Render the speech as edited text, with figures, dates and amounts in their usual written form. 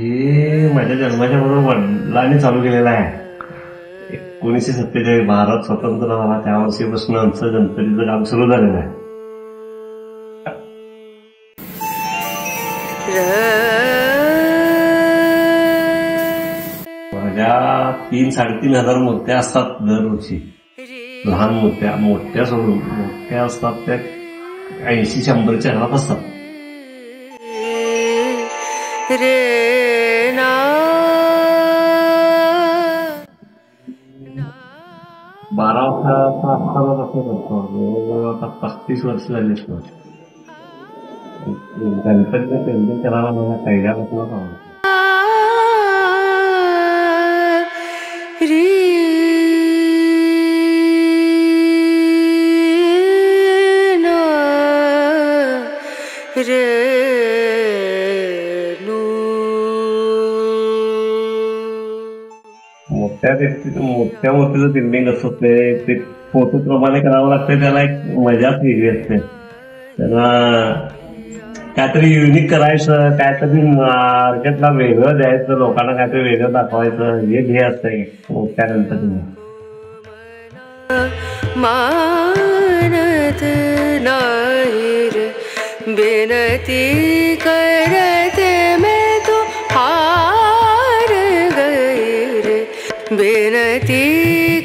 हे माझ्या जन्माच्या बरोबर वडिलांनी चालू केलेला आहे. 1947 भारत स्वतंत्र झाला त्या वर्षीपासून आमचं गणपतीचं काम सुरू झालेलं आहे. माझ्या 3-3.5 मूर्त्या असतात दरवर्षी. लहान मूर्त्या, मोठ्या सोडून मोठ्या असतात त्या 80-100च्या घरात असतात. बारा वर्षाचा असताना कसं करतो, आता 35 वर्ष झाली असतो. गणपतीचं पेंटिंग करायला मला पहिल्यापासूनच आवडतं. मोठ्या मूर्तीचं बिल्डिंग असतं ते फोटो प्रमाणे करावं लागतं. त्याला एक मजाच वेगळी असते. त्याला काहीतरी युनिक करायचं, काहीतरी मार्केटला वेगळं द्यायचं, लोकांना काहीतरी वेगळं दाखवायचं, हे ध्येय असतंय मोठ्या गणपतीने. मानत नाही रे बेनती करते मैं तो हार गई रे बेनती